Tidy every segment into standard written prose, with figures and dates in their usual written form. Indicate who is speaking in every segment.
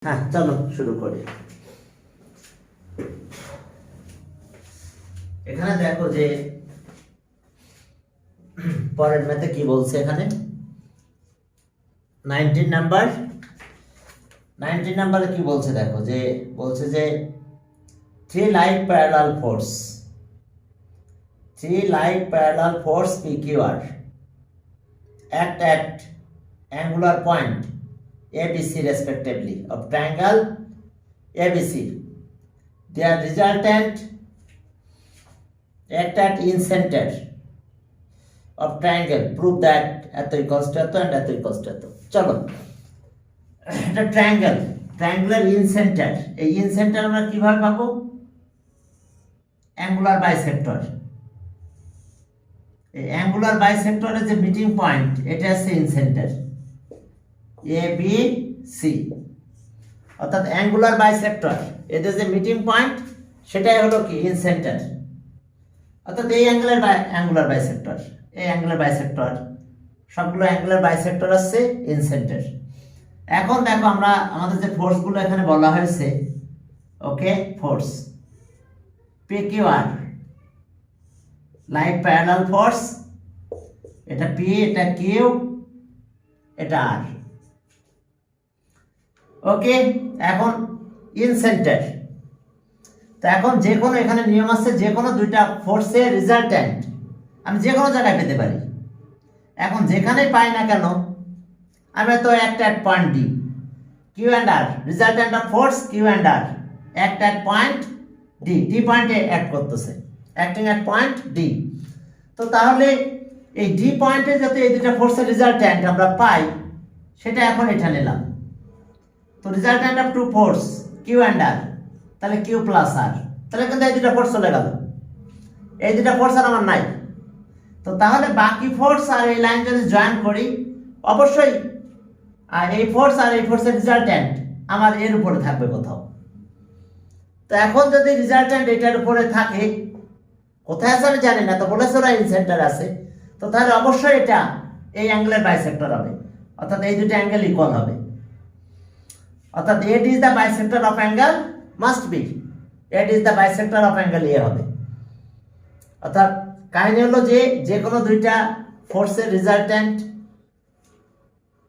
Speaker 1: হ্যাঁ, চলো শুরু করি। এখানে দেখো যে পরের ম্যাথে কি বলছে। এখানে 19 নাম্বারে কি বলছে দেখো, যে বলছে যে three like parallel force PQR act at angular point ABC respectively of triangle ABC. Their resultant act at in center of triangle. Prove that এত equals to এত and এত equals to এত। চলো, এটা ট্রায়াঙ্গেলের ইন সেন্টার। এই incentre আমরা কিভাবে পাবো? Angular bisector. এই অ্যাঙ্গুলার বাইসেক্টরের যে মিটিং পয়েন্ট, এটা আছে incentre A B C, অর্থাৎ অ্যাঙ্গুলার বাইসেক্টর এদের যে মিটিং পয়েন্ট সেটাই হলো কি ইন সেন্টার। অর্থাৎ এই অ্যাঙ্গুলার বাইসেক্টর, এই অ্যাঙ্গুলার বাইসেক্টর, সবগুলো অ্যাঙ্গুলার বাইসেক্টর আছে ইন সেন্টার। এখন দেখো আমরা আমাদের যে ফোর্সগুলো এখানে বলা হয়েছে, okay, force PQR like parallel force, এটা P, এটা Q, এটা R। ওকে, এখন ইন সেন্টার। তো এখন যে কোনো এখানে নিয়ম আছে, যে কোনো দুইটা ফোর্সের রেজাল্ট্যান্ট আমি যে কোনো জায়গায় পেতে পারি। এখন যেখানেই পাই না কেন, আমি তো একটা at point D, Q and R, resultant of force Q and R একটা at পয়েন্ট D, D পয়েন্টে অ্যাড করতেছে, অ্যাক্টিং at পয়েন্ট D। তো তাহলে এই D পয়েন্টে যাতে এই দুটো ফোর্সের রেজাল্ট্যান্ট আমরা পাই, সেটা এখন এটা নিলাম। তো resultant of two force Q and R, তাহলে Q প্লাস R, তাহলে কিন্তু এই দুটো ফোর্স চলে গেল, এই দুটো ফোর্স আর আমার নাই। তো তাহলে বাকি ফোর্স আর এই লাইন যদি জয়েন করি, অবশ্যই আর এই ফোর্স আর এই ফোর্সের রেজাল্ট্যান্ট আমার এর উপরে থাকবে কোথাও। তো এখন যদি রেজাল্ট্যান্ট এটার উপরে থাকে, কোথায় আছে আমি জানি না, তো বলেছে ওরা ইন সেন্টার আছে, তো তাহলে অবশ্যই এটা এই অ্যাঙ্গেলের বাইসেক্টর হবে, অর্থাৎ এই দুটো অ্যাঙ্গেল ইকুয়াল হবে। অর্থাৎ it is the bisector of angle must be, it is the bisector of angle A হবে। অর্থাৎ কাহিনী হলো যে কোনো দুইটা ফোর্সের রেজাল্ট্যান্ট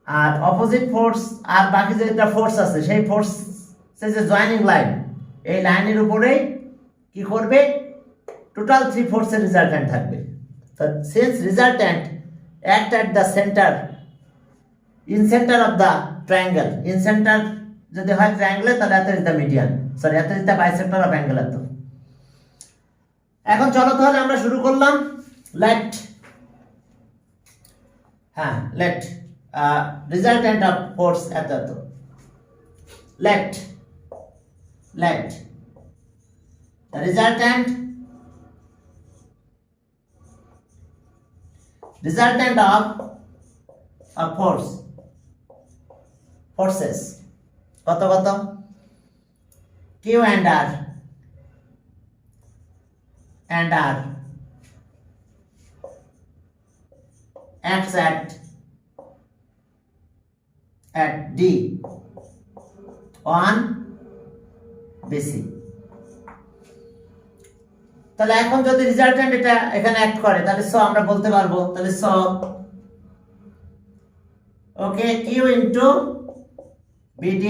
Speaker 1: আর অপোজিট ফোর্স আর বাকি যেটা ফোর্স আছে, সেই ফোর্স যে জয়েনিং লাইন, এই লাইনের উপরেই কি করবে, টোটাল থ্রি ফোর্সের রেজাল্ট্যান্ট থাকবে। তো since resultant act at the centre, in centre of the triangle, in centre যদি হয় ট্রায়াঙ্গেলে, তাহলে এত ইজ দ্য মিডিয়ান, সরি এত is the bisector of angle এত। এখন চলো তাহলে আমরা শুরু করলাম। লেট resultant of force এত এত, let the resultant of forces কত Q and R acts at D on BC। তাহলে এখন যদি রেজাল্ট্যান্ট এটা এখানে অ্যাক্ট করে, তাহলে আমরা বলতে পারবো, তাহলে ওকে, Q into BD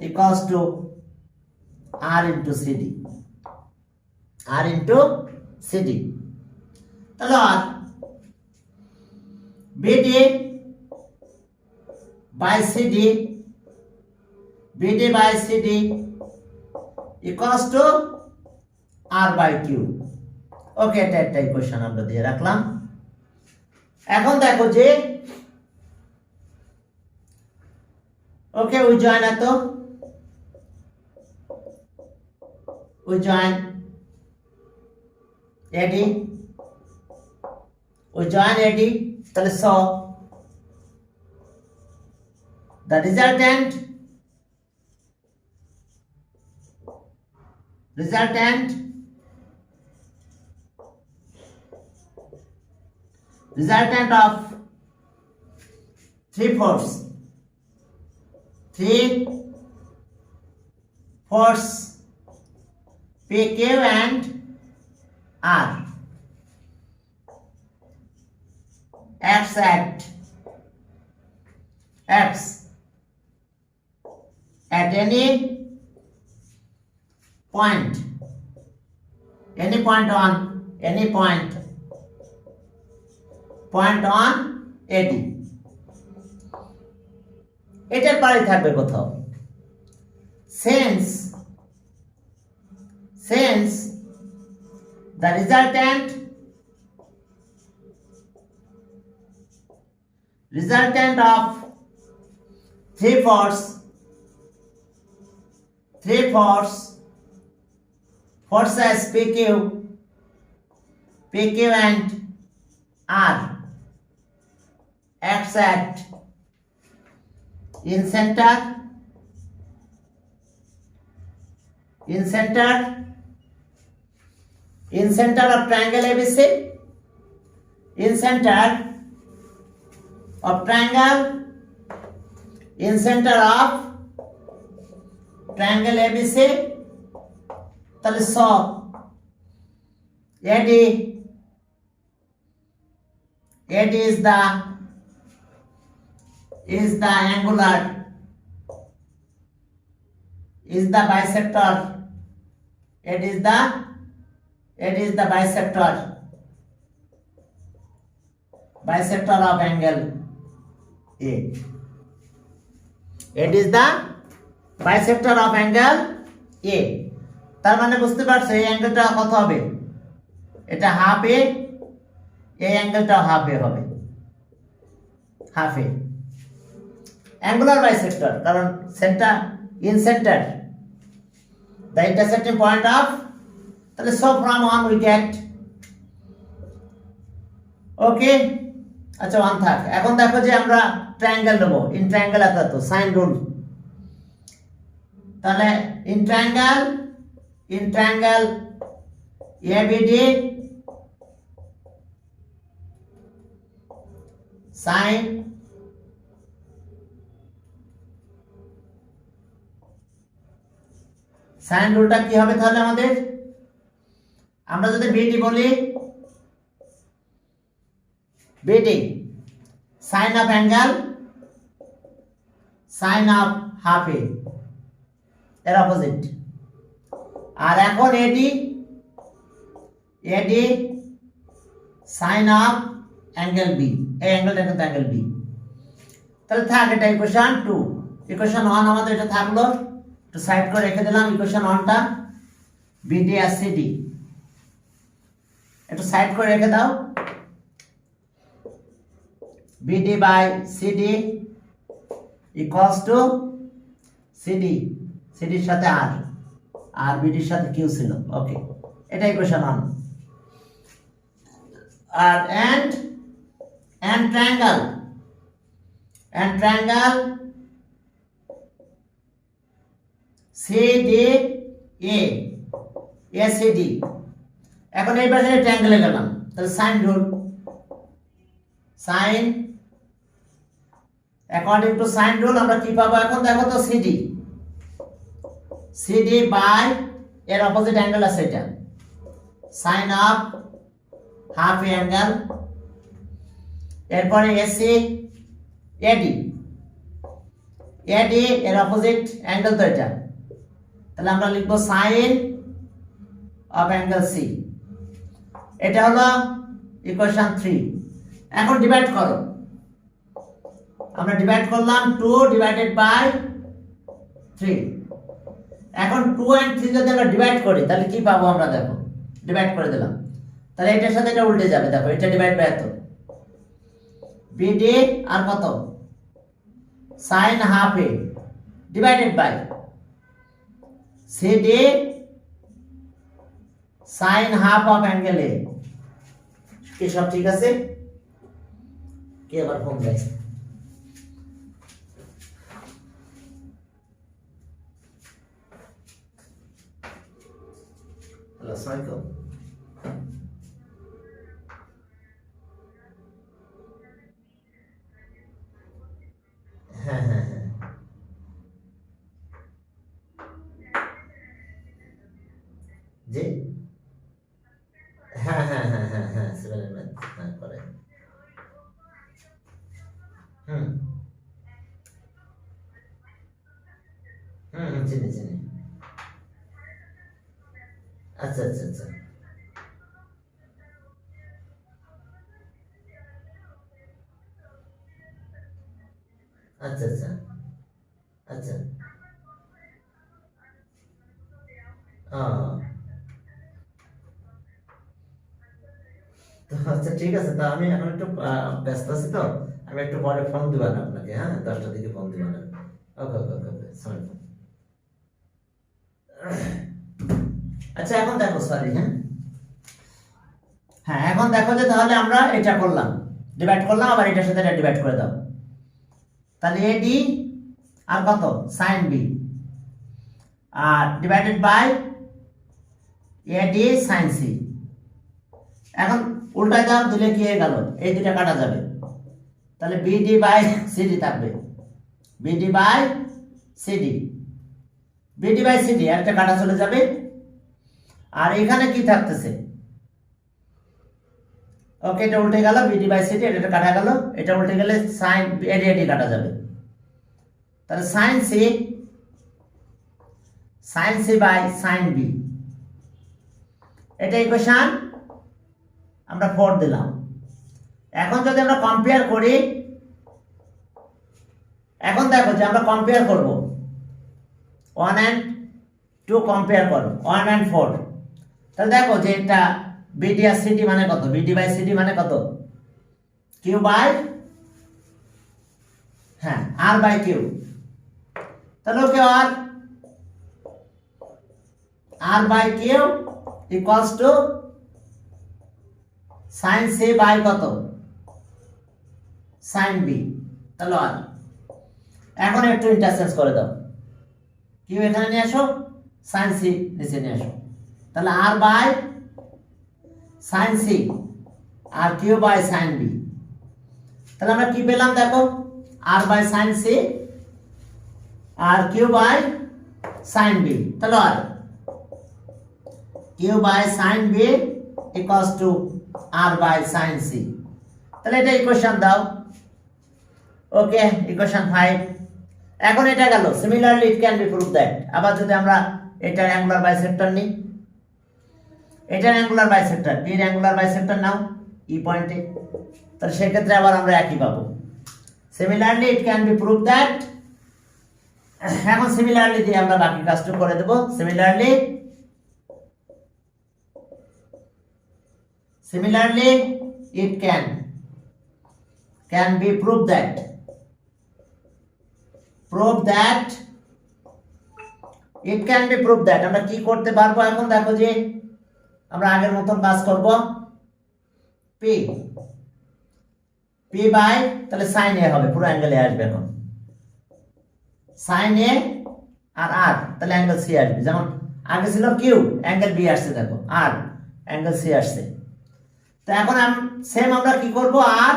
Speaker 1: equals to R into CD। তাহলে আর BD by CD equals to R by Q। ওকে, এটা একটা ইকুয়েশন আমরা দিয়ে রাখলাম। এখন দেখো যে ওকে, we join এত, we join AD, তাহলে the resultant of three force PQ and R acts at any point on AD, এটার পরে থাকবে কোথাও since the resultant of three forces PQ and R acts at in center of triangle ABC, in center of triangle ABC, তাহলে সব AD is the angular is the bisector. It is the bisector of angle A. It is the bisector of angle A. তার মানে বুঝতে পারছো এই অ্যাঙ্গেলটা কত হবে? এটা হাফ এ, এই অ্যাঙ্গেলটা হাফ এ হবে, হাফ এ অ্যাঙ্গুলার বাইসেক্টর, কারণ centre in center the intersecting point of, তাহলে so from 1 we get ওকে। আচ্ছা 1 থাক। এখন দেখো যে আমরা ট্রায়াঙ্গেল নেব, ইন ট্রায়াঙ্গেল আছে তো সাইন রুল, তাহলে ইন ট্রায়াঙ্গেল ABD সাইন রুলটা কি হবে তাহলে আমাদের? আমরা যদি বিডি বলি, BD sine of angle, sine of half A এর অপোজিট। আর এখন AD sine of angle B, এই অ্যাঙ্গেলটা কিন্তু অ্যাঙ্গেল বি। তাহলে থাক এটা ইকুয়েশন 2। ইকুয়েশন 1 আমাদের এটা থাকলো, একটু সাইড করে রেখে দিলাম ইকুয়েশন 1টা, বিডি আর সিডি একটু সাইড করে রেখে দাও। BD by CD equals to সিডির সাথে আর বিডির সাথে কিউ ছিল, ওকে এটা ইকুয়েশন 1। আর এন্ড ট্রায়াঙ্গেল সিডি এসিডি, এখন এই পাশে ট্রায়াঙ্গেলে গেলাম, তাহলে sine rule, sine according to sine rule আমরা কি পাবো? এখন দেখো তো সিডি বাই এর অপোজিট অ্যাঙ্গেল আছে এটা, সাইন অফ হাফ অ্যাঙ্গেল, এরপরে এসি এডি এর অপোজিট অ্যাঙ্গেল তো এটা, তাহলে আমরা লিখবো সাইন অফ অ্যাঙ্গেল সি। এটা হলো ইকুয়েশন 3। এখন ডিভাইড করো, আমরা ডিভাইড করলাম 2 ডিভাইডেড বাই 3। এখন 2 and 3 যদি আমরা ডিভাইড করি তাহলে কি পাবো আমরা? দেখো ডিভাইড করে দিলাম, তাহলে এটার সাথে এটা উল্টে যাবে, দেখো এটা ডিভাইড বাই এত, বিডি আর কত sine half A divided by CD sine half of angle A. কি সব ঠিক আছে? কে আবার ফোন দেয়? হ্যালো, আসসালামু আলাইকুম। হ্যাঁ জি হ্যাঁ হ্যাঁ হ্যাঁ হ্যাঁ হ্যাঁ 7 এর ম্যাথ হ্যাঁ করে হুম চিনি চিনি আচ্ছা আচ্ছা আচ্ছা আচ্ছা আচ্ছা আচ্ছা তো আচ্ছা ঠিক আছে, তো আমি এখন একটু ব্যস্ত আছি, তো আমি একটু পরে ফোন দিব না আপনাকে, হ্যাঁ 10টার দিকে ফোন দিব না। ওকে ওকে ওকে ওকে সরি। আচ্ছা এখন দেখো, সরি হ্যাঁ হ্যাঁ এখন দেখো যে তাহলে আমরা এটা করলাম, ডিভাইড করলাম, আবার এটার সাথে এটা ডিভাইড করে দাও, তাহলে এডি আর কত সাইন বি আর divided by AD sine C. এখন উল্টায় দাও, দিলে কি হয়ে গেল, এই দুটা কাটা যাবে, তাহলে বিডি বাই সিডি থাকবে, BD by CD, BD by CD একটা কাটা চলে যাবে। আর এখানে কি থাকতেছে, ওকে এটা উল্টে গেল, বিডি বাই সিডি এটা কাটা গেল, এটা উল্টে গেলে সাইন এডি এডি কাটা যাবে, তাহলে sine C by sine B, এটা ইকুয়েশন আমরা 4 দিলাম। এখন যদি আমরা কম্পেয়ার করি, এখন দেখো যে আমরা কম্পেয়ার করব 1 and 2 কম্পেয়ার করো 1 and 4, তাহলে দেখো যে এটা বিডি আর সিডি মানে কত, বিডি বাই সিডি মানে কত, কিউ বাই হ্যাঁ আর বাই কিউ, তাহলে okay R by Q equals to sine C by কত সাইন বি, তাহলে আর এখন একটু ইন্টারচেঞ্জ করে দাও, কিউ এখানে নিয়ে আসো, সাইন সি নিচে নিয়ে আসো, তাহলে আর বাই সাইন সি আর কিউ বাই সাইন বি, তাহলে আমরা কি পেলাম দেখো, আর বাই সাইন সি আর কিউ বাই সাইন বি, তাহলে আর Q by sine B equals to R by sine C, তাহলে এটা ইকুয়েশন দাও। Okay equation 5। এখন এটা গেল, similarly it can be prove that, আবার যদি আমরা এটার অ্যাঙ্গুলার বাইসেক্টর নিই, এটার অ্যাঙ্গুলার বাইসেক্টর এর অ্যাঙ্গুলার বাইসেক্টর নাও ই পয়েন্টে, তাহলে সেক্ষেত্রে আবার আমরা একই পাবো, similarly it can be prove that. এখন সিমিলারলি দিয়ে আমরা বাকি কাজটা করে দেব, similarly it can be proved that it can be proved that আমরা কি করতে পারবো, এখন দেখো যে আমরা আগের মতন কাজ করব, p বাই তাহলে sin a হবে, পুরো অ্যাঙ্গেলে আসবে, এখন sin a আর r তাহলে অ্যাঙ্গেল c আসবে, যেমন আগে ছিল q অ্যাঙ্গেল b আসছে, দেখো r অ্যাঙ্গেল c আসছে, তো এখন সেম আমরা কি করব, r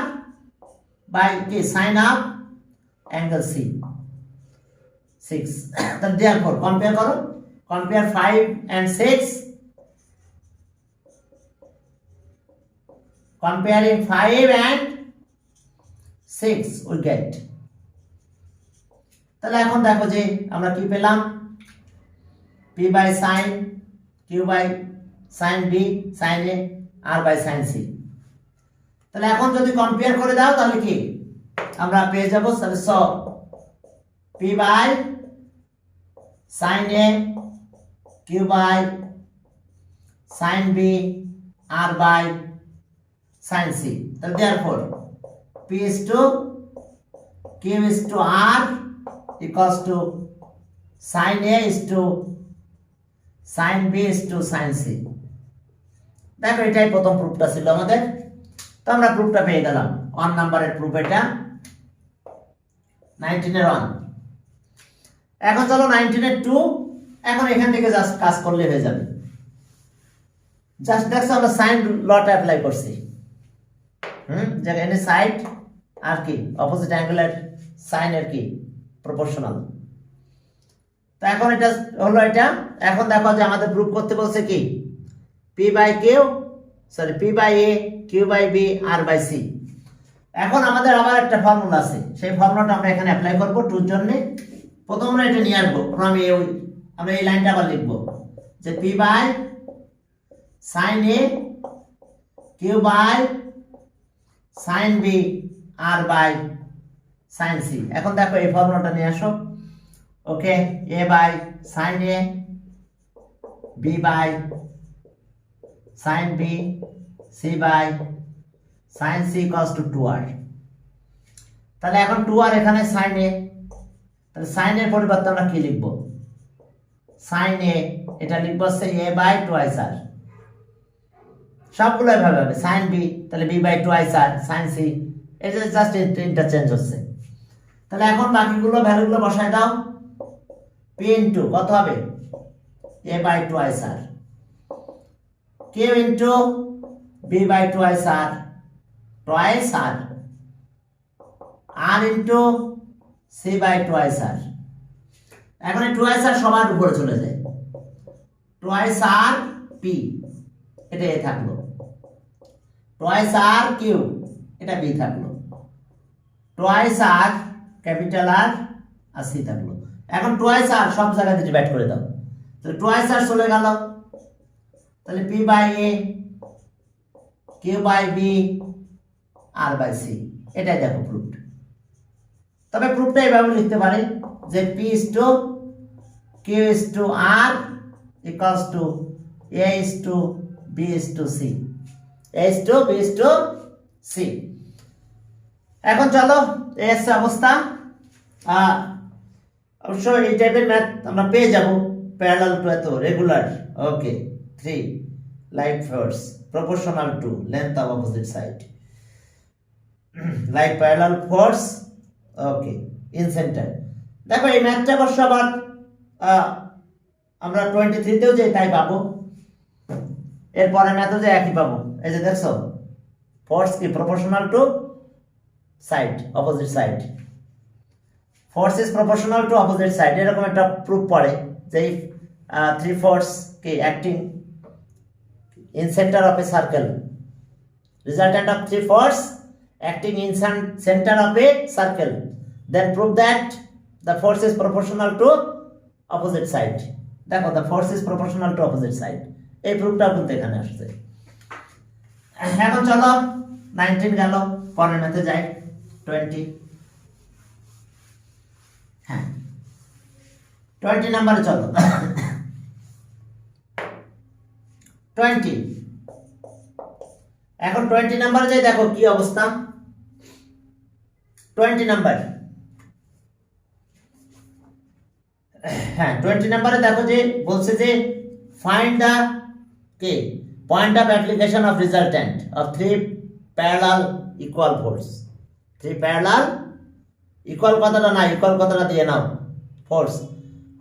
Speaker 1: বাই কি sin অফ অ্যাঙ্গেল c 6, তাহলে therefore কম্পেয়ার করো, compare 5 and 6, comparing 5 and 6 we get, তাহলে এখন দেখো যে আমরা কি পেলাম, p by sin q by sin b sin a r by sin c, তাহলে এখন যদি কম্পেয়ার করে দাও তাহলে কি আমরা পেয়ে যাব, তাহলে so p by sin a q by sin b r by sin c, তাহলে therefore p is to q is to r equals to sin a is to sin b is to sin c। দেখো এটাই প্রথম প্রুফটা ছিল আমাদের, তো আমরা প্রুফটা পেয়ে গেলাম, 1 নাম্বারের প্রুফ এটা 19 এর 1। এখন চলো 19 এর 2, এখন এখান থেকে জাস্ট কাজ করলে হয়ে যাবে, জাস্ট দেখো আমরা সাইন লটা অ্যাপ্লাই করছি, যেখানে এনে সাইড আর কি অপোজিট অ্যাঙ্গুলার সাইন এর কি প্রপোর্শনাল, তো এখন এটা হলো এটা। এখন দেখো যে আমাদের প্রুফ করতে বলছে কি P by Q sorry P by A Q by B R by C. এখন আমাদের আবার একটা ফর্মুলা আছে, সেই ফর্মুলাটা আমরা এখানে অ্যাপ্লাই করবো টুর জন্য। প্রথম আমরা এটা নিয়ে আসবো, আমরা এই লাইনটা আবার লিখবো যে P by sine A Q by sine B R by sine C. এখন দেখো এই ফর্মুলাটা নিয়ে আসো। Okay, A by sine A B by sine B C by sine C equals to 2r। তাহলে এখন 2r এখানে সাইন এ, তাহলে সাইন এর পরিবর্তে আমরা কি লিখবো? সাইন এ এটা লিখবো হচ্ছে এ বাই 2r। সবগুলো এভাবে হবে। সাইন বি তাহলে B by 2r, sine C এটা জাস্ট ইন্টারচেঞ্জ হচ্ছে। তাহলে এখন বাকিগুলো ভ্যালুগুলো বসায় দাও। পি ইনটু কত হবে? A by 2r, Q into B by 2r, twice r, r into C by 2r। এখন এই 2r সবার উপরে চলে যায়, twice r p এটা এ থাকলো, twice r q এটা b থাকলো, twice r ক্যাপিটাল R আর সি থাকলো। এখন twice r সব জায়গাতে ডিভাইড করে দাও, তাহলে twice r চলে গেল, তাহলে p by a q by b R by C. এটাই দেখো প্রুফ। তবে প্রুফটা এইভাবে লিখতে পারে যে p is to q is to r equals to a is to b is to c, a is to b is to c। এখন চলো এই আছে অবস্থা। অবশ্য এই টাইপের ম্যাথ আমরা পেয়ে যাব প্যারালাল টু এত regular. Okay, 3 like force proportional to length of opposite side like parallel force। Okay, in centre. দেখো এই ম্যাথটা অবশ্য আবার আমরা 23 তেও যে তাই পাবো, এরপরে ম্যাথও যে একই পাবো। এই যে দেখছো ফোর্স কি proportional to side opposite side, force is proportional to opposite side, এরকম একটা প্রুফ পড়ে যে 3 force কি acting in center of a circle, resultant of 3 force acting in center of a circle, then prove that the force is proportional to opposite side। দেখো the force is proportional to opposite side, এই প্রুফটা কিন্তু এখানে আসছে। এখন চলো 19 গেল, পরের ম্যাথে যাই 20। হ্যাঁ 20 নম্বরে চলো। 20 এখন 20 নাম্বারে যাই, দেখো কি অবস্থা। 20 নাম্বার, হ্যাঁ 20 নাম্বারে দেখো যে বলছে যে ফাইন্ড দ্য কে point of application of resultant of 3 parallel equal force. 3 parallel equal কথাটা না, ইকুয়াল কথাটা দিয়ে নাও, force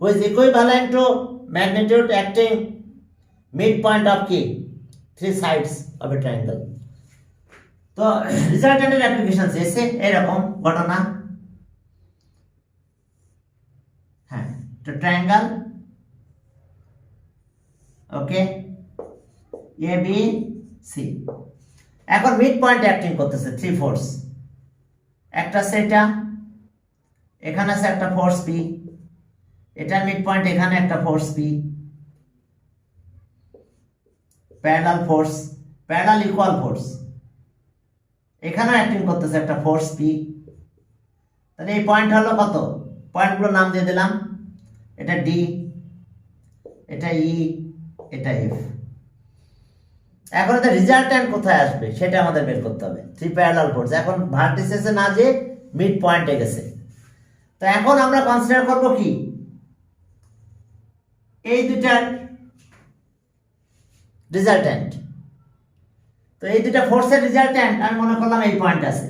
Speaker 1: which equivalent to magnitude acting midpoint of key 3 sides of a triangle। তো রিজাল্ট্যান্টের অ্যাপ্লিকেশন এসে এরকম ঘটনা। হ্যাঁ তো ট্রায়াঙ্গেল, ওকে এ বি সি। এখন মিড পয়েন্ট অ্যাক্টিং করতেছে 3 ফোর্স, একটা সেটা এখানে আছে একটা ফোর্স পি, এটার মিড পয়েন্ট এখানে একটা force P, parallel force parallel equal force, এখানে অ্যাক্টিং করতেছে একটা ফোর্স পি। তাহলে এই পয়েন্ট হলো কত? পয়েন্টগুলোর নাম দিয়ে দিলাম, এটা ডি, এটা ই, এটা এফ। এখন এর রিজাল্ট্যান্ট কোথায় আসবে সেটা আমাদের বের করতে হবে। 3 প্যারালাল ফোর্স এখন ভার্টিসেসে না যে মিড পয়েন্টে গেছে। তো এখন আমরা কনসিডার করব কি এই দুটার রিজাল্ট্যান্ট। তো এই দুটা ফোর্সের রিজাল্ট্যান্ট আমি মনে করলাম এই পয়েন্ট আছে,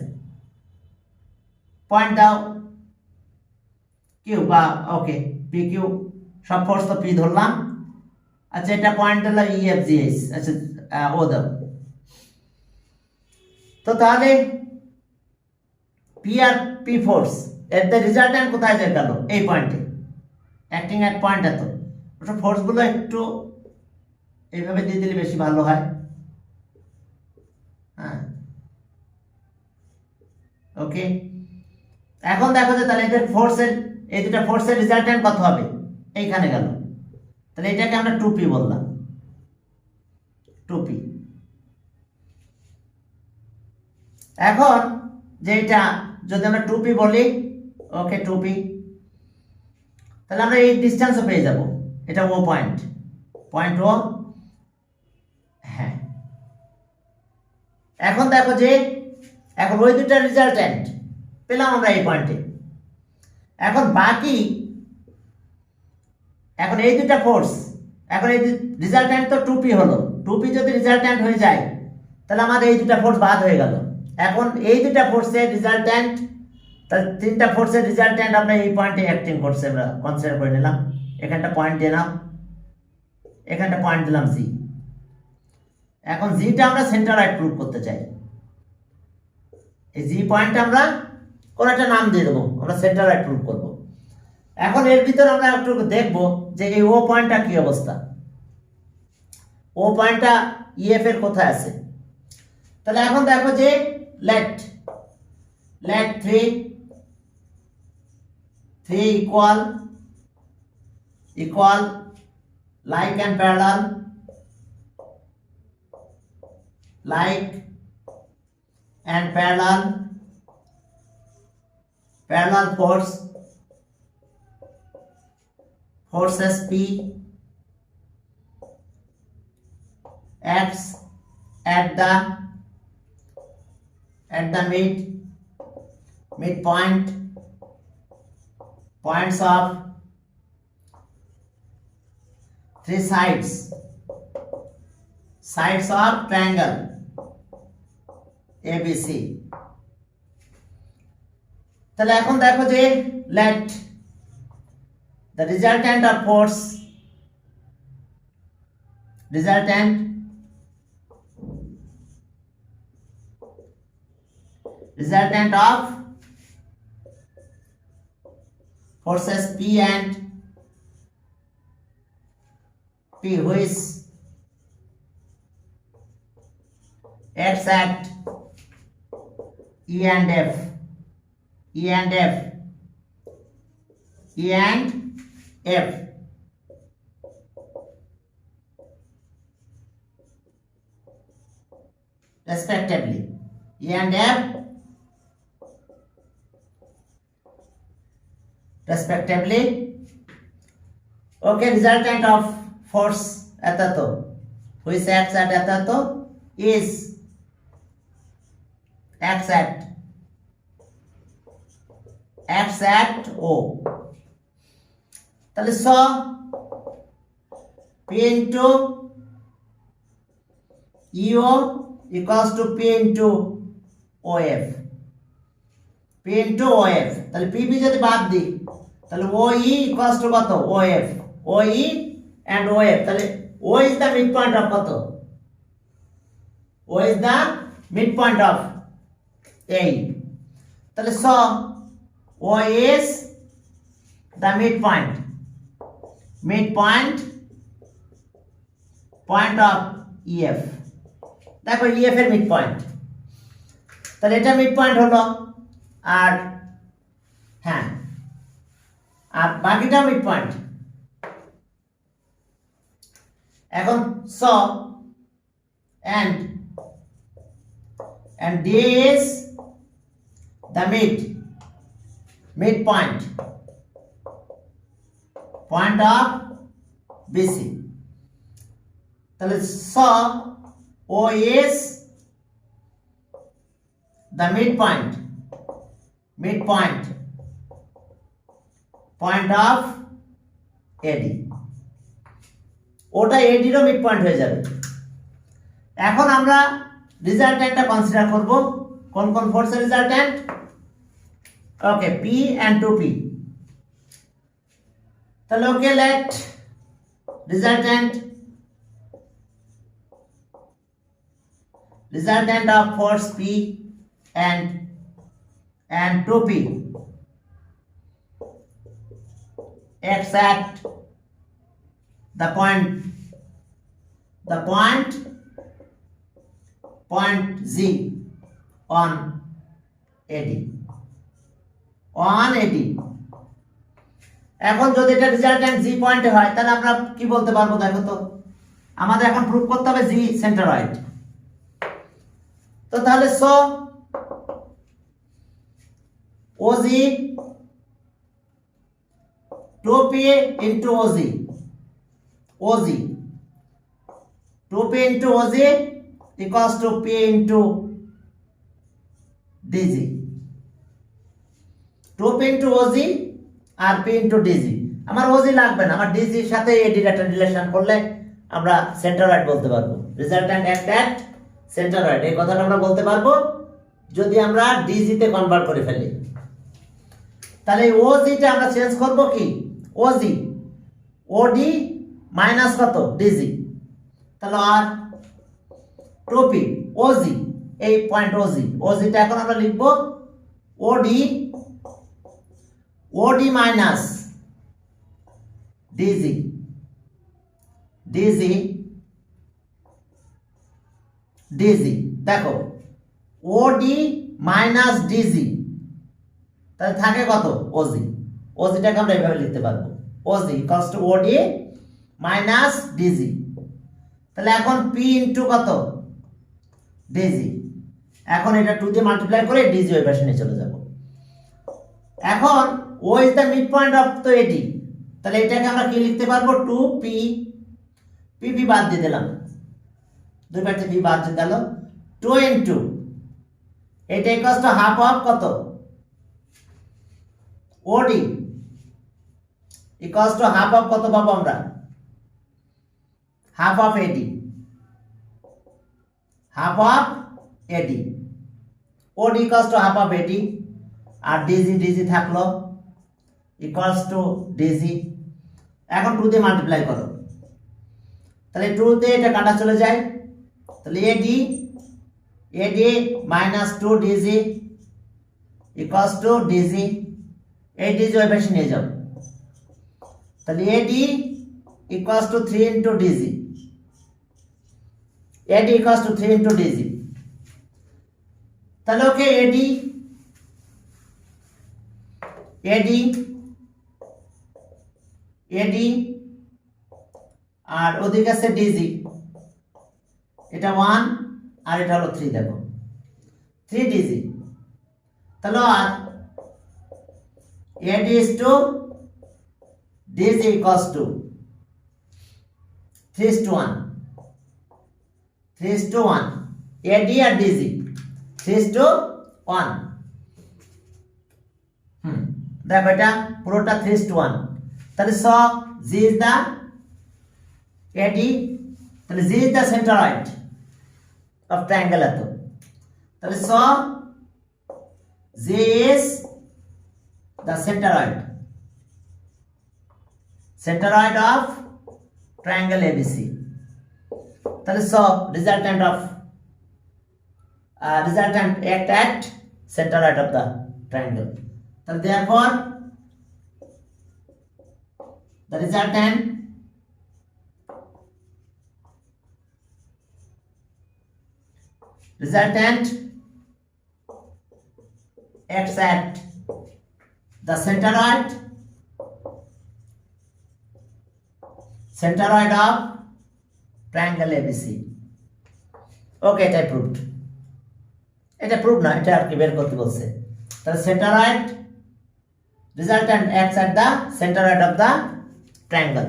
Speaker 1: পয়েন্ট দাও কিউ বা ওকে পি কিউ, সব ফোর্স তো পি ধরলাম। আচ্ছা এটা পয়েন্ট দিলাম ই এফ জি এইচ, আচ্ছা ও দাও। তো তাহলে পি আর পি ফোর্স এর দ্য রিজাল্ট্যান্ট কোথায় যায় গেল? এই পয়েন্টে, অ্যাক্টিং এট পয়েন্ট এত। ফোর্সগুলো একটু এইভাবে দিয়ে দিলে বেশি ভালো হয়। হ্যাঁ, ওকে। এখন দেখো যে তাহলে এদের ফোর্সের, এই দুটা ফোর্সের রেজাল্টেন্ট কত হবে, এইখানে গেল। তাহলে এটাকে আমরা 2p বললাম, 2p। এখন যেটা যদি আমরা 2p বলি, ওকে 2p, তাহলে আমরা এই ডিসটেন্সও পেয়ে যাব, এটা ও পয়েন্ট, পয়েন্ট ও। হ্যাঁ, এখন দেখো যে এখন ওই দুটা রেজাল্টেন্ট পেলাম আমরা এই পয়েন্টে। এখন বাকি, এখন এই দুটা ফোর্স, এখন এই রেজাল্টেন্ট তো 2p হলো, 2p যদি রেজাল্টেন্ট হয়ে যায় তাহলে আমাদের এই দুটা ফোর্স বাদ হয়ে গেল। এখন এই দুটা ফোর্সের রেজাল্টেন্ট, তাহলে তিনটা ফোর্সের রেজাল্টেন্ট আমরা এই পয়েন্টে অ্যাক্টিং করছে, আমরা কনসিডার করে নিলাম। এখানটা পয়েন্ট দিলাম, এখানটা পয়েন্ট দিলাম জি। এখন জিটা আমরা সেন্টারয়েড প্রুভ করতে চাই, এই জি পয়েন্টটা আমরা কোন একটা নাম দিয়ে দেবো, আমরা সেন্টারয়েড প্রুভ করব। এখন এর ভিতর আমরা একটু দেখব যে এই ও পয়েন্টটা কি অবস্থা, ও পয়েন্টটা ইএফ এর কোথায় আছে। তাহলে এখন দেখো যে late 3 equal like and parallel, like and parallel forces P acts at the midpoints of three sides of triangle ABC। তাহলে এখন দেখো যে let the resultant of force, resultant of forces P and P which acts at E and F respectively, E and F respectively। Okay, resultant of force এত which acts at এত is acts at O। তাহলে so P into EO equals to P into OF, P into OF। তাহলে PP যদি বাদ দিই তাহলে OE equals to কত, OF, OE and OF। তাহলে O is the midpoint of কত, O is the midpoint of A। তাহলে so O is the midpoint point of EF। দেখো EF এর মিড পয়েন্ট, তাহলে এটা মিড পয়েন্ট হলো, আর হ্যাঁ আর বাকিটা মিড পয়েন্ট। এখন so and D is the midpoint of BC। তাহলে so O is the midpoint point of AD, ওটা AD এর মিড পয়েন্ট হয়ে যাবে। এখন আমরা রেজাল্টেন্টটা কনসিডার করব, কোন কোন ফোর্সের resultant, okay P and 2P। তাহলে ওকে let resultant of force P and 2P acts at the the point G on AD এখন যদি এটা রেজাল্ট্যান্ট জি পয়েন্টে হয় তাহলে আমরা কি বলতে পারবো দেখো তো আমাদের এখন প্রুফ করতে হবে জি সেন্টারয়েড তো তাহলে so OG 2P into OG 2P into OG equals to P into DG 2P into OG আর P into DG আমার OG লাগবে না আমার DG এর সাথে AD একটা রিলেশন করলে আমরা সেন্টারয়েড বলতে পারবো রেজাল্ট্যান্ট অ্যাক্ট অ্যাট সেন্টারয়েড এই কথাটা আমরা বলতে পারবো যদি আমরা DG তে কনভার্ট করে ফেলি তাহলে OG টা আমরা চেঞ্জ করব কি OG OD মাইনাস কত DG তাহলে আর 2P OG এই পয়েন্ট OG টা এখন আমরা লিখব OD মাইনাস DG দেখো OD মাইনাস DG তাহলে থাকে কত OG টাকে আমরা এইভাবে লিখতে পারবো OG equals to OD minus DG তাহলে এখন P ইনটু কত DG এখন এটা 2 দিয়ে মাল্টিপ্লাই করে DG ওই পাশে নিয়ে চলে যাব এখন O is the midpoint of the AD তাহলে এটাকে আমরা কি লিখতে পারবো 2P P বাদ দিয়ে দিলাম দুই পাশে P বাদ দিয়ে গেল 2 ইনটু এটা ইকুয়ালস টু হাফ অফ কত OD equals to half of কত পাবো আমরা half of AD OD equals to half of AD R DG থাকলো equals to DG এখন 2 দিয়ে মাল্টিপ্লাই করো তাহলে 2 দিয়ে এটা কাটা চলে যায় তাহলে AD minus 2 DG equals to DG এই DG ওই পাশে নিয়ে যাও তাহলে AD equals to 3 into DG তাহলে ওকে AD আর ওদিকে আছে DG এটা 1 আর এটা হলো 3 দেখো 3 DG তাহলে আর AD is to DG equals to 3:1 AD R DG 3:1 দেখো এটা পুরোটা 3:1 তাহলে so G is the AD তাহলে G is the centroid of triangle এত তাহলে so G is the centroid of triangle ABC তাহলে so resultant act at centroid of the triangle তাহলে therefore the resultant acts at the centroid of triangle ABC ওকে এটা proofed না এটা আর কি বের করতে বলছে তাহলে centroid resultant acts at the centroid of the triangle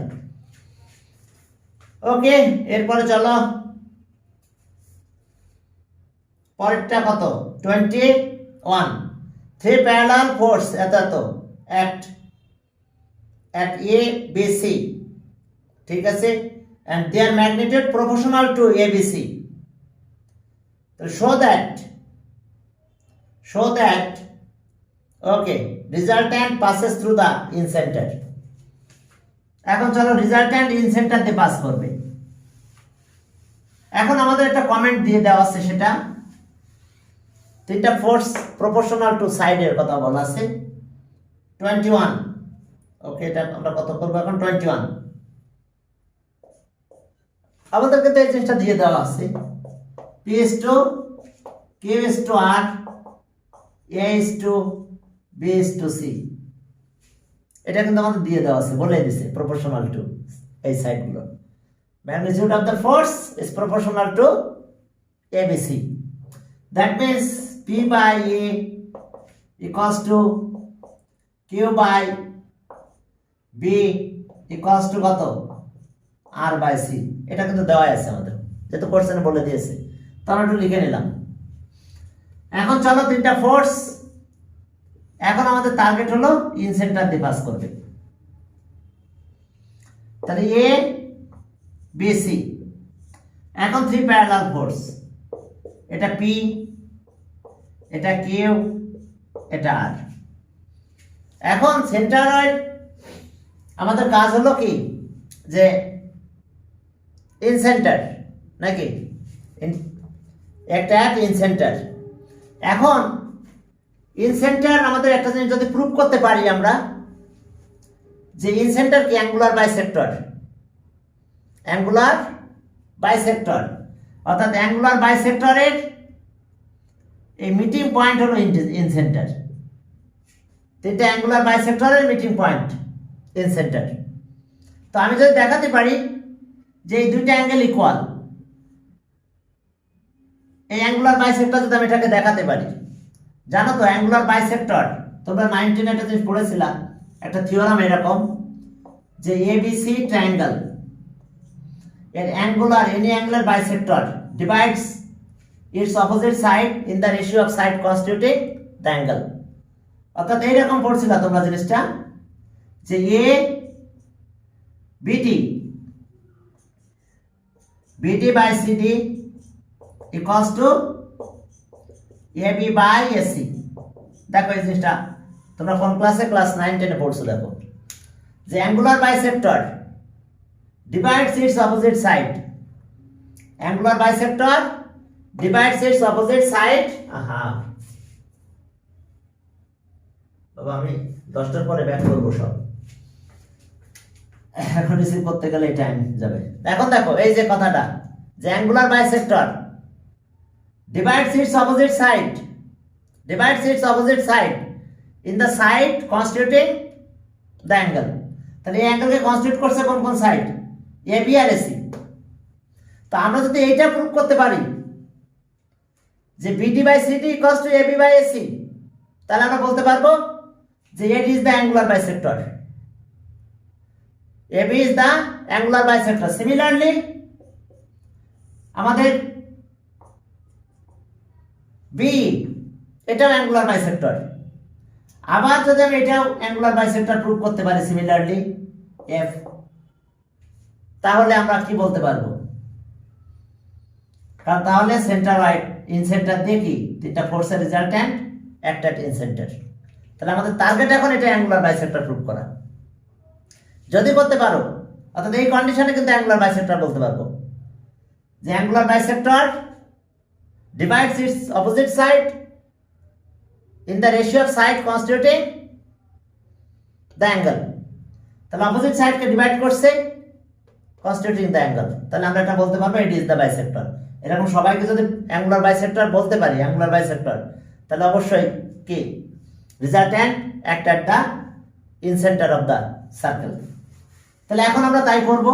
Speaker 1: ওকে এরপরে চলো পরেরটা কত 21 three parallel force at ABC ঠিক আছে and their magnitude proportional to ABC so show that okay resultant passes through the incenter এখন চলো resultant incenter দিয়ে pass করবে এখন আমাদের একটা কমেন্ট দিয়ে দেওয়া আছে সেটা তিনটা ফোর্স প্রপোর্শনাল টু সাইডের কথা বলা আছে 21 ওকে এটা আমরা কত করব এখন 21 আমাদেরকে তো এই জিনিসটা দিয়ে দেওয়া আছে P is to Q is to R, A is to B is to C, এটা কিন্তু আমাদের দিয়ে দেওয়া আছে, বলে দিছে প্রপোর্শনাল টু এই সাইডগুলো। Magnitude of the force is proportional to ABC. That means P by A equals to Q by B equals to কত R by C, এটা কিন্তু দেওয়া আছে আমাদের, যেহেতু কোশ্চেনে বলে দিয়েছে, তো আমরা একটু লিখে নিলাম। এখন চলো তিনটা ফোর্স, এখন আমাদের টার্গেট হলো ইন সেন্টার দিয়ে পাস করবে। তাহলে এ বি সি, এখন থ্রি প্যারালাল ফোর্স, এটা পি, এটা কিউ, এটা আর। এখন সেন্টারয়েড আমাদের কাজ হলো কি, যে ইন সেন্টার নাকি একটা ইন সেন্টার। এখন ইন সেন্টার আমাদের একটা জিনিস যদি প্রুভ করতে পারি আমরা, যে ইন সেন্টার কি অ্যাঙ্গুলার বাইসেক্টর, অ্যাঙ্গুলার বাইসেক্টর, অর্থাৎ অ্যাঙ্গুলার বাইসেক্টরের এই মিটিং পয়েন্ট হলো ইন সেন্টার। তিনটা অ্যাঙ্গুলার বাইসেক্টরের মিটিং পয়েন্ট ইন সেন্টার। তো আমি যদি দেখাতে পারি যে এই দুইটা অ্যাঙ্গেল ইকুয়াল, এই অ্যাঙ্গুলার বাইসেক্টর যদি আমি এটাকে দেখাতে পারি, জানো তো অ্যাঙ্গুলার বাইসেক্টর তোমরা 19 একটা জিনিস পড়েছিলা, একটা থিওরাম এরকম, যে এবিসি ট্রায়াঙ্গেল এর angular any angular bisector divides its opposite side in the ratio of side constituting the angle. অর্থাৎ এইরকম পড়ছিলা তোমরা জিনিসটা, যে A BT BT by CD equals to AB by AC। দেখো এই জিনিসটা তোমরা কোন ক্লাসে, ক্লাস 9-10 এ পড়ছো। দেখো যে angular bisector divides its opposite side, angular bisector divides its opposite side. বাবা আমি 10টার পরে ব্যাক করবো সব, এখন রিসিভ করতে গেলে টাইম যাবে। এখন দেখো এই যে কথাটা, যে angular bisector divides its opposite side in the side constituting the angle। তাহলে এই অ্যাঙ্গেলকে কনস্টিটিউট করছে কোন কোন সাইড, AB আর AC। তো আমরা যদি এইটা প্রুভ করতে পারি যে BD by CD equals to AB by AC, তাহলে আমরা বলতে পারবো যে it is the angular bisector, AB is the angular bisector। Similarly আমাদের বি এটাও অ্যাঙ্গুলার বাইসেক্টর, আবার যদি আমি এটাও অ্যাঙ্গুলার বাইসেক্টর প্রুভ করতে পারি সিমিলারলি এফ, তাহলে আমরা কি বলতে পারবো, কারণ তাহলে সেন্টারয়েড ইন সেন্টার দিয়ে কি তিনটা ফোর্সের রেজাল্ট্যান্ট একটা ইন সেন্টার। তাহলে আমাদের টার্গেট এখন এটা অ্যাঙ্গুলার বাইসেক্টর প্রুভ করা। যদি করতে পারো, অর্থাৎ এই কন্ডিশনে কিন্তু অ্যাঙ্গুলার বাইসেক্টর বলতে পারবো, যে angular bisector divides its opposite side in the ratio of side constituting the angle। তাহলে অপোজিট সাইডকে ডিভাইড করছে constituting the angle, তাহলে আমরা এটা বলতে পারবো it is the bisector। এরকম সবাইকে যদি অ্যাঙ্গুলার বাইসেক্টর বলতে পারি, অ্যাঙ্গুলার বাইসেক্টর, তাহলে অবশ্যই কি রেজাল্ট্যান্ট একটা একটা incentre of the circle. তাহলে এখন আমরা তাই করব।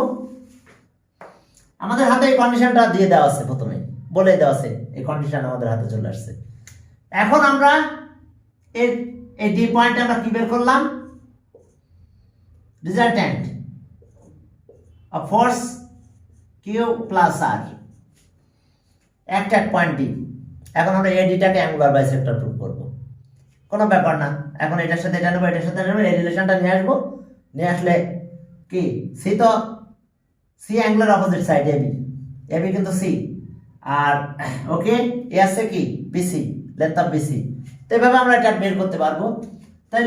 Speaker 1: আমাদের হাতে এই কন্ডিশনটা দিয়ে দেওয়া আছে, প্রথমে বলে দেওয়া আছে, এই কন্ডিশন আমাদের হাতে চলে আসছে। এখন আমরা এই ডি পয়েন্টে আমরা কি বের করলাম, resultant of force Q plus R, একটা পয়েন্ট ডি। এখন আমরা এই ডিটাকে অ্যাঙ্গুলার বাইসেক্টর প্রুভ করব, কোনো ব্যাপার না। এখন এটার সাথে এটা নেবো, এটার সাথে নেবো, এই রিলেশনটা নিয়ে আসবো, নিয়ে আসলে কি সি, তো C angular opposite side AB, AB কিন্তু সি, আর ওকে এ আছে কি বিসি, লেন্থ অফ বিসি। তো এইভাবে আমরা এটা বের করতে পারবো। তাই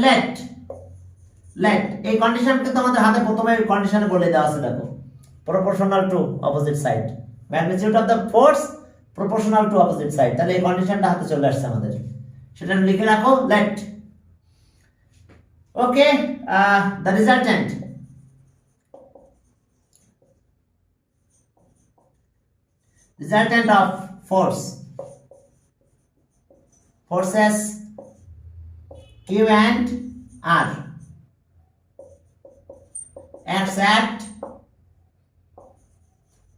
Speaker 1: লেট এই কন্ডিশন কিন্তু আমাদের হাতে প্রথমে কন্ডিশনে বলে দেওয়া আছে, দেখো proportional to opposite side, magnitude of the force proportional to opposite side. তাহলে এই কন্ডিশনটা হাতে চলে আসছে আমাদের, সেটা লিখে রাখো let. Okay, the resultant resultant of forces Q and R acts at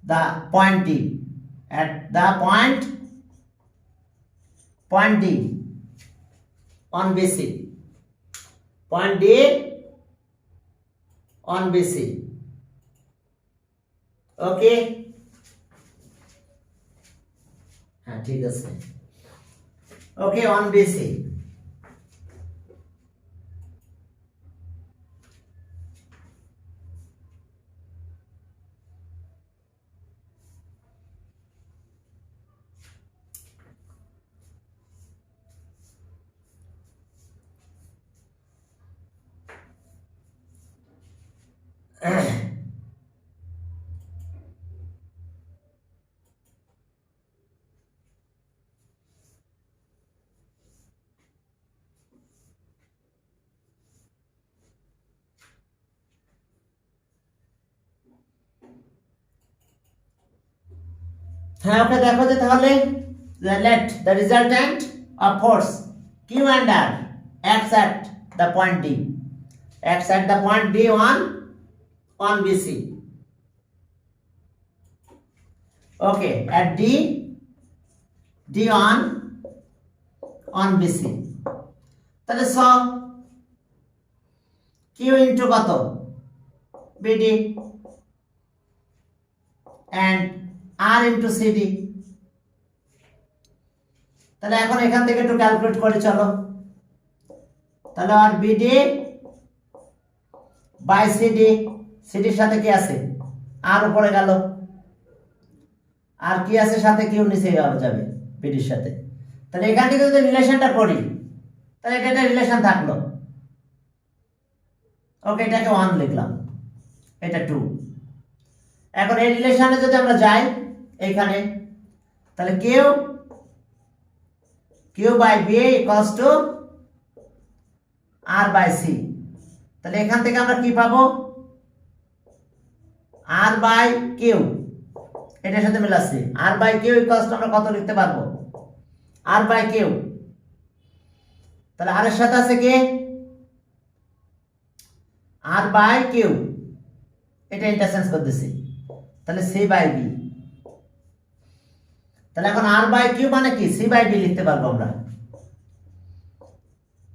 Speaker 1: the point D, at the point D on BC, point D on BC. ওকে, হ্যাঁ ঠিক আছে। ওকে, অন BC। হ্যাঁ ওকে, দেখো যে তাহলে let the resultant of force Q and R acts at the point D, acts at the point D on BC. Okay, at D on BC. তাহলে সব Q into কত BD and R into CD। তাহলে এখন এখান থেকে একটু calculate করে চলো। তাহলে আর BD বাই CD, সিডির সাথে কি আছে আর উপরে গেল, আর কি আছে সাথে কিউ নিচে যাবে বিডির সাথে। তাহলে এখান থেকে যদি রিলেশনটা করি তাহলে এটা একটা রিলেশন থাকলো। ওকে, এটাকে 1 লিখলাম, এটা 2। এখন এই রিলেশনে যদি আমরা যাই এখানে, তাহলে Q by B equals to R by C. তাহলে এখান থেকে আমরা কি পাবো, আর বাই কিউ, এটার সাথে মিলাচ্ছি, আর বাই কিউ ইকুয়ালস টু আমরা কত লিখতে পারবো, আর বাই কিউ। তাহলে আর এর সাথে আছে কি আর বাই কিউ, এটা ইন্টারচেঞ্জ করতেছি, তাহলে সি বাই বি। তাহলে এখন আর বাই কিউ মানে কি সি বাই বি লিখতে পারবো আমরা।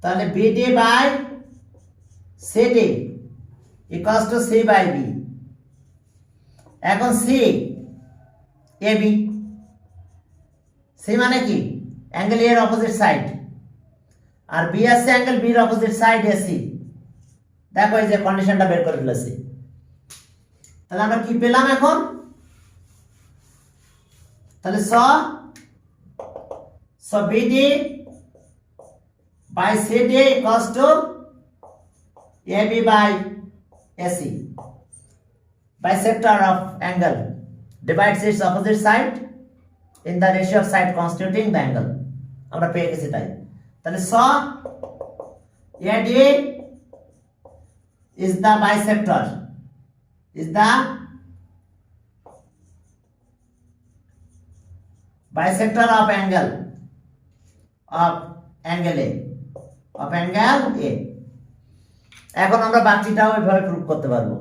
Speaker 1: তাহলে BD by CD equals to C by B. এখন সি এ বি, সি মানে কি অ্যাঙ্গেল এর অপোজিট সাইড, আর বি আছে অ্যাঙ্গেল বির অপোজিট সাইড এসি। দেখো এই যে কন্ডিশনটা বের করে ফেলেছি। তাহলে আমরা কি পেলাম এখন, তাহলে BD by CD equals to AB by AC. Bisector of angle divides its opposite side in the ratio of side constituting the angle. আমরা পেয়ে গেছি তাই। তাহলে AD is the bisector, is the bisector of angle A, of angle A। এখন আমরা বাকিটাও এইভাবে prove করতে পারবো,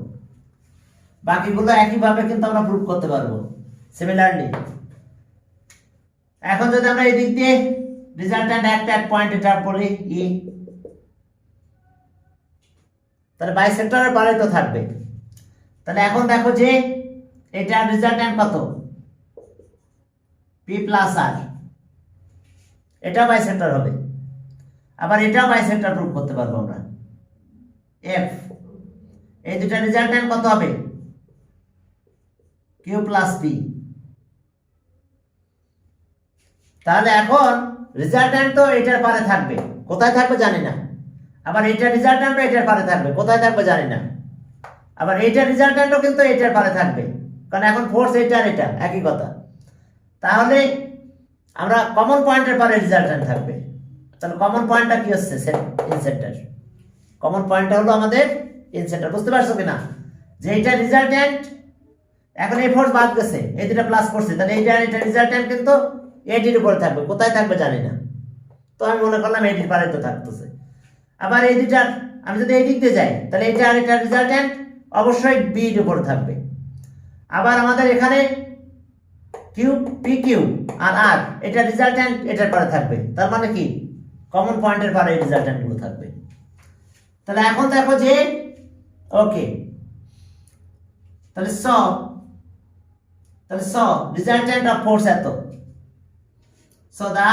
Speaker 1: বাকিগুলো একইভাবে কিন্তু আমরা প্রুভ করতে পারবো সিমিলারলি। এখন যদি আমরা এই দিক দিয়ে রেজাল্ট্যান্ট একটা পয়েন্ট এটা বলি ই, তাহলে বাইসেক্টরের পারে তো থাকবে। তাহলে এখন দেখো যে এটা রেজাল্ট্যান্ট কত পি প্লাস আর, এটা বাইসেক্টর হবে, আবার এটাও বাইসেক্টর প্রুভ করতে পারবো আমরা এফ। এই দুটা রেজাল্ট্যান্ট কত হবে কিউ প্লাস পি। তাহলে এখন রেজাল্ট্যান্ট তো এটার পারে থাকবে, কোথায় থাকবে জানি না, আবার এইটার রেজাল্ট্যান্ট এটার পারে থাকবে, কোথায় থাকবে জানি না, আবার এইটার রেজাল্ট্যান্টও কিন্তু এটার পারে থাকবে, কারণ এখন ফোর্স এটার এটা একই কথা। তাহলে আমরা কমন পয়েন্টের পারে রেজাল্ট্যান্ট থাকবে। তাহলে কমন পয়েন্টটা কি হচ্ছে ইনসেন্টার, কমন পয়েন্টটা হলো আমাদের ইনসেন্টার। বুঝতে পারছো কিনা যে এটা রেজাল্ট্যান্ট এখন এই ফোর্স বাদ গেছে, এই দুটা প্লাস করছে, তাহলে এইটা এটা রেজাল্ট্যান্ট কিন্তু এটির উপরে থাকবে, কোথায় থাকবে জানি না, তো আমি মনে করলাম এটির পারে তো থাকতেছে। আবার এই দুটার আমি যদি এই দিক দিয়ে যাই তাহলে এটা আর এটা রেজাল্ট্যান্ট অবশ্যই বির উপরে থাকবে। আবার আমাদের এখানে কিউ পি কিউ আর আর এটা রেজাল্ট্যান্ট এটার পারে থাকবে, তার মানে কি কমন পয়েন্টের পারে এই রেজাল্ট্যান্ট গুলো থাকবে। তাহলে এখন দেখো যে ওকে, তাহলে রেজাল্ট্যান্ট অফ ফোর্স এত, so the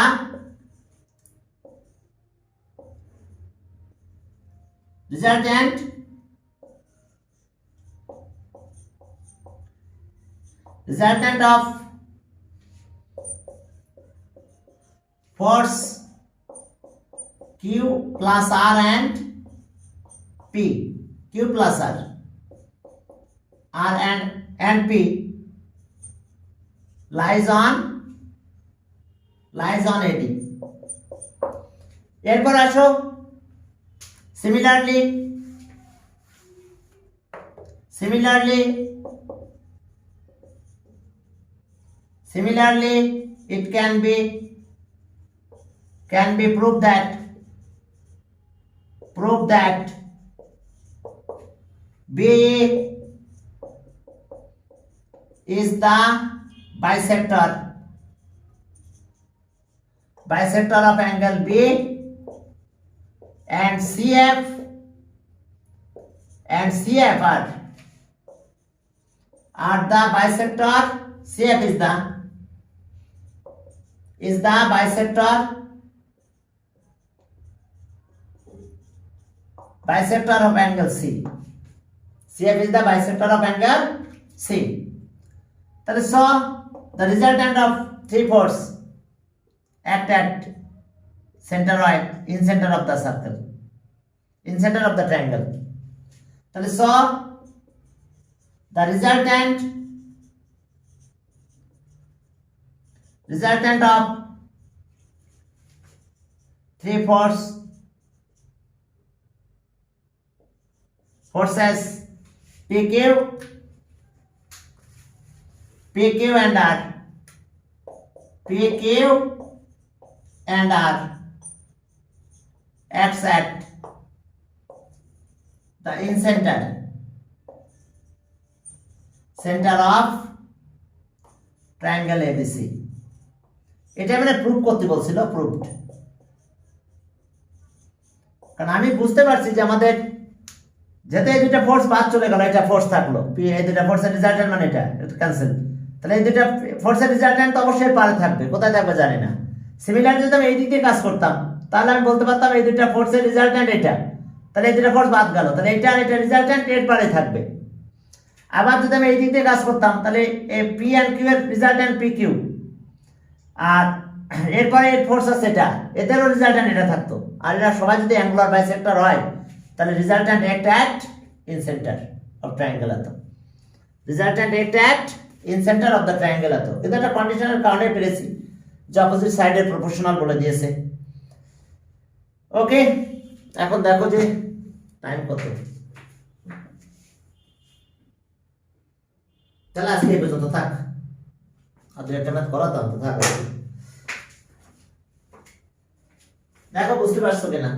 Speaker 1: resultant of force Q plus R and P, Q plus R and P lies on AD। এরপর আসো Similarly, it can be proved that BA is the bisector of angle B, and CF are the bisector. CF is the bisector of angle C. CF is the bisector of angle C. So the resultant of three force act at centroid, in center of the circle, in center of the triangle. So the resultant of three forces PQ and R acts at the in center of triangle ABC। এটা মানে prove করতে বলছিল, proved, কারণ আমি বুঝতে পারছি যে আমাদের যেতে এই দুটা ফোর্স বাদ চলে গেল, এটা ফোর্স থাকলো, এই দুটা ফোর্সের রেজাল্ট্যান্ট মানে এটা ক্যান্সেল, তাহলে এই দুটা ফোর্সের রেজাল্ট্যান্ট তো অবশ্যই পারে থাকবে, কোথায় থাকবে জানি না। সিমিলারলি যদি আমি এই দিক দিয়ে কাজ করতাম তাহলে আমি বলতে পারতাম এই দুটা ফোর্সের রেজাল্ট্যান্ট এটা, তাহলে এই দুটা ফোর্স বাদ গেল, তাহলে এটা আর এটা রেজাল্ট্যান্ট এর পারে থাকবে। আবার যদি আমি এই দিক দিয়ে কাজ করতাম তাহলে এই পি এন্ড কিউ এর রেজাল্ট্যান্ট পি কিউ, আর এরপরে এর ফোর্স আছে এটা, এদেরও রেজাল্ট্যান্ট এটা থাকতো, আর এরা সবাই যদি অ্যাঙ্গুলার বাইসেক্টর হয় তাহলে resultant at incentre of triangle হতো, resultant at incentre of the triangle হতো। কিন্তু একটা কন্ডিশনের কারণে পেরেছি যে অপোজিট সাইডের প্রপোর্শনাল বলে দিয়েছে। ওকে, এখন দেখো যে টাইম কত, তাহলে আজকে এই পর্যন্ত থাক, আর দু একটা ম্যাথ করাতাম তো থাক। দেখো বুঝতে পারছো কিনা।